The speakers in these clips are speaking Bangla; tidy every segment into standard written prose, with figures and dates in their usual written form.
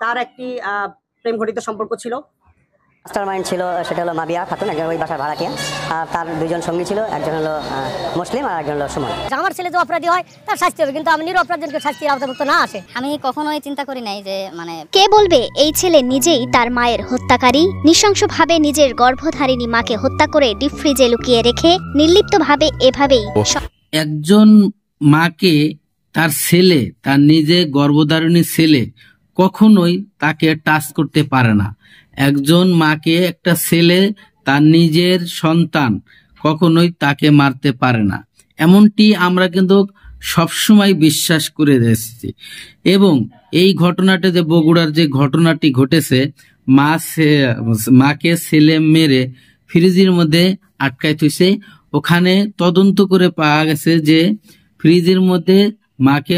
তার একটি প্রেম ঘটিত সম্পর্ক ছিল। মাস্টারমাইন্ড ছিল সেটা হলো মাবিয়া খাতুন, একজন ওই বাসার ভাড়াটিয়া, আর তার দুজন সঙ্গী ছিল, একজন হলো মুসলিম আর একজন হলো সুমন। আমার ছেলে যে অপরাধী হয় তার শাস্তি হবে, কিন্তু আমি নিরপরাধীকে শাস্তির আওতাভুক্ত না আসে আমি কখনোই চিন্তা করি নাই যে কে বলবে এই ছেলে নিজেই তার মায়ের হত্যাকারী। নৃশংসভাবে নিজের গর্ভধারিণী মাকে হত্যা করে ডিপ ফ্রিজে লুকিয়ে রেখে নির্লিপ্তভাবে এভাবেই একজন মাকে তার ছেলে, তার নিজে গর্ভধারিণী ছেলে কখনোই তাকে টাচ করতে পারে না। একজন মাকে একটা ছেলে, তার নিজের সন্তান কখনোই তাকে মারতে পারে না, এমনটি আমরা কিন্তু সবসময় বিশ্বাস করে এসেছি। এবং এই ঘটনাটা যে বগুড়ার যে ঘটনাটি ঘটেছে, মাকে ছেলে মেরে ফ্রিজের মধ্যে আটকায় থুইছে, ওখানে তদন্ত করে পাওয়া গেছে যে ফ্রিজের মধ্যে মাকে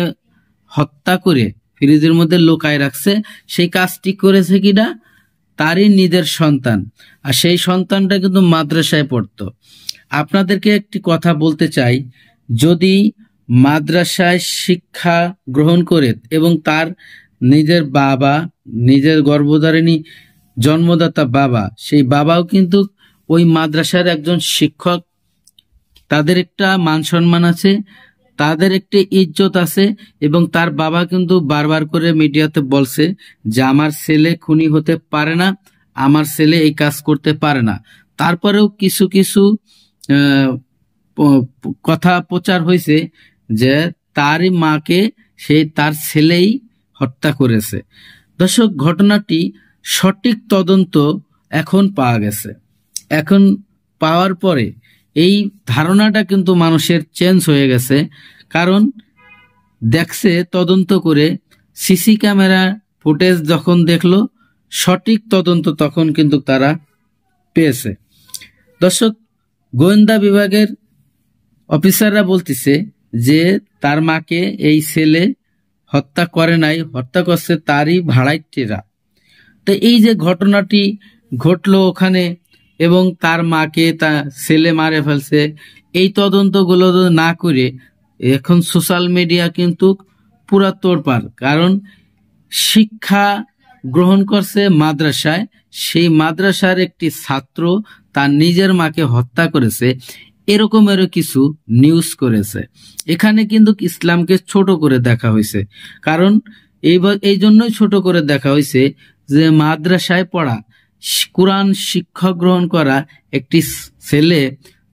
হত্যা করে ফ্রিজের মধ্যে লুকায় রাখছে। সেই কাজটি করেছে কিনা তারই নিজের সন্তান, আর সেই সন্তানটা কিন্তু মাদ্রাসায় পড়তো। আপনাদেরকে একটি কথা বলতে চাই, যদি মাদ্রাসায় শিক্ষা গ্রহণ করে এবং তার নিজের বাবা, নিজের গর্ভধারিণী জন্মদাতা বাবা, সেই বাবাও কিন্তু ওই মাদ্রাসার একজন শিক্ষক, তাদের একটা মান সম্মান আছে, তাদের একটি ইজ্জত আছে। এবং তার বাবা কিন্তু বারবার করে মিডিয়াতে বলছে যে আমার ছেলে খুনি হতে পারে না, আমার ছেলে এই কাজ করতে পারে না। তারপরেও কিছু কিছু কথা প্রচার হয়েছে যে তারই মাকে তার ছেলেই হত্যা করেছে। দর্শক, ঘটনাটি সঠিক তদন্ত এখন পাওয়া গেছে। এখন পাওয়ার পরে এই ধারণাটা কিন্তু মানুষের চেঞ্জ হয়ে গেছে, কারণ দেখছে তদন্ত করে, সিসি ক্যামেরা ফুটেজ যখন দেখলো, সঠিক তদন্ত তখন কিন্তু তারা পেয়েছে। দর্শক, গোয়েন্দা বিভাগের অফিসাররা বলতেছে যে তার মাকে এই ছেলে হত্যা করে নাই, হত্যা করছে তারই ভাড়াইটেরা। তো এই যে ঘটনাটি ঘটলো ওখানে এবং তার মাকে তার ছেলে মারে ফেলছে, এই তদন্তগুলো না করে এখন সোশ্যাল মিডিয়া কিন্তু পুরা তোড়পাড়। কারণ শিক্ষা গ্রহণ করছে মাদ্রাসায়, সেই মাদ্রাসার একটি ছাত্র তার নিজের মাকে হত্যা করেছে, এরকমেরও কিছু নিউজ করেছে। এখানে কিন্তু ইসলামকে ছোট করে দেখা হয়েছে, কারণ এই জন্যই ছোট করে দেখা হয়েছে যে মাদ্রাসায় পড়া, কোরআন শিক্ষা গ্রহণ করা একটি ছেলে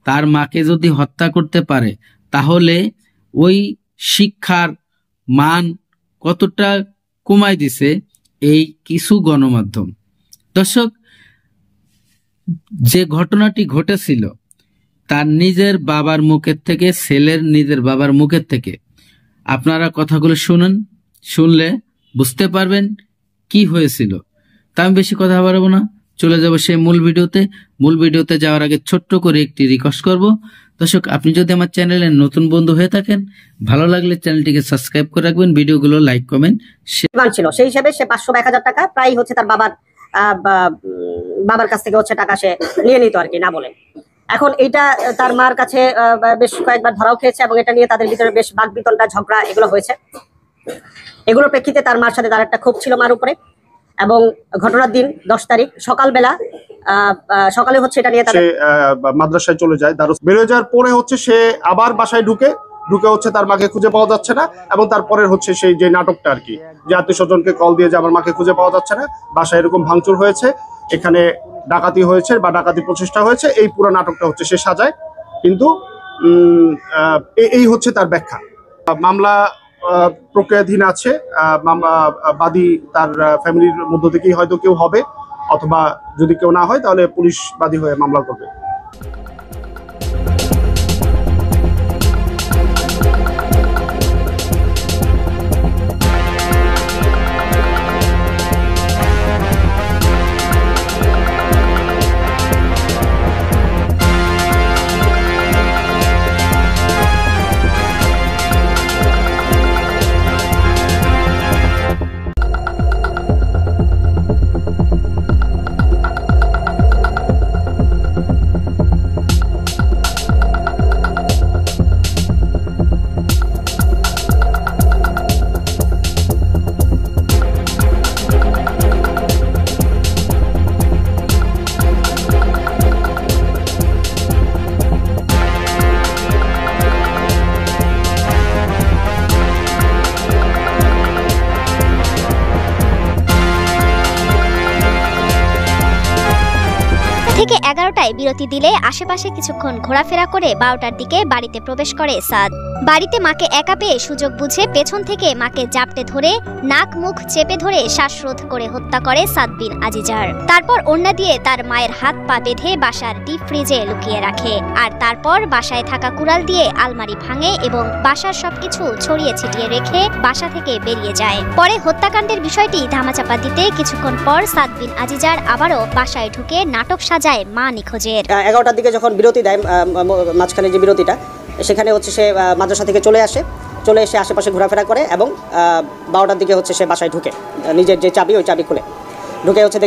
তার মাকে যদি হত্যা করতে পারে, তাহলে ওই শিক্ষার মান কতটা কমাই দিছে এই কিছু গণমাধ্যম। দর্শক, যে ঘটনাটি ঘটেছিল তার নিজের বাবার মুখের থেকে, ছেলের নিজের বাবার মুখের থেকে আপনারা কথাগুলো শুনলে বুঝতে পারবেন কি হয়েছিল। তা আমি বেশি কথা বাড়াবো না, চলে যাব সেই মূল ভিডিওতে। মূল ভিডিওতে যাওয়ার আগে ছোট্ট করে একটি রিকোয়েস্ট করব, দর্শক, আপনি যদি আমার চ্যানেলের নতুন বন্ধু হয়ে থাকেন, ভালো লাগলে চ্যানেলটিকে সাবস্ক্রাইব করে রাখবেন, ভিডিওগুলো লাইক কমেন্ট শেয়ার ছিল। সেই হিসেবে সে 500-1000 টাকা প্রায় হচ্ছে তার বাবার কাছ থেকে হচ্ছে টাকা সে নিয়ে নিত আর কি, না বলে। এখন এইটা তার মার কাছে বেশ কয়েকবার ধরাও খেয়েছে এবং এটা নিয়ে তাদের ভিতরে বেশ বাকবিতণ্ডা, ঝগড়া এগুলো হয়েছে। এগুলোর প্রেক্ষিতে তার মার সাথে তার একটা ক্ষোভ ছিল মার উপরে। এবং ঘটনার দিন 10 তারিখ সকালে হচ্ছে এটা নিয়ে মাদ্রাসায় চলে যায়। বেরোয় যাওয়ার পরে হচ্ছে সে আবার বাসায় ঢুকে হচ্ছে তার মাকে খুঁজে পাওয়া যাচ্ছে না। এবং তারপরে হচ্ছে সেই যে নাটকটা আর কি, যে আত্মীয় স্বজনকে কল দিয়ে যে আমার মাকে খুঁজে পাওয়া যাচ্ছে না, বাসায় এরকম ভাঙচুর হয়েছে, এখানে ডাকাতি হয়েছে বা ডাকাতি প্রচেষ্টা হয়েছে, এই পুরো নাটকটা হচ্ছে সে সাজায়। কিন্তু এই হচ্ছে তার ব্যাখ্যা। মামলা প্রক্রিয়াধীন আছে, বাদী তার ফ্যামিলির মধ্য থেকেই হয়তো কেউ হবে, অথবা যদি কেউ না হয় তাহলে পুলিশ বাদী হয়ে মামলা করবে। রাস্তায় বিরতি দিলে আশেপাশে কিছুক্ষণ ঘোরাফেরা করে 12টার দিকে বাড়িতে প্রবেশ করে সাদ। বাড়িতে মাকে একা পেয়ে সুযোগ বুঝে পেছন থেকে মাকে জাপটে ধরে নাক মুখ চেপে ধরে শ্বাসরোধ করে হত্যা করে সাদ বিন আজিজার। তারপর ওড়না দিয়ে তার মায়ের হাত পা বেঁধে বাসার ডিপ ফ্রিজে লুকিয়ে রাখে। আর তারপর বাসায় থাকা কুড়াল দিয়ে আলমারি ভাঙে এবং বাসার সবকিছু ছড়িয়ে ছিটিয়ে রেখে বাসা থেকে বেরিয়ে যায়। পরে হত্যাকাণ্ডের বিষয়টি ধামাচাপা দিতে কিছুক্ষণ পর সাদ বিন আজিজার আবারও বাসায় ঢুকে নাটক সাজায় মা নিখোঁজের। 11টার দিকে যখন বিরতি দেয়, মাঝখানে যে বিরতিটা, সেখানে হচ্ছে সে মাদ্রাসা থেকে চলে এসে আশেপাশে ঘোরাফেরা করে এবং 12টার দিকে হচ্ছে সে বাসায় ঢুকে নিজের যে চাবি, ওই চাবি খুলে ঢুকে হচ্ছে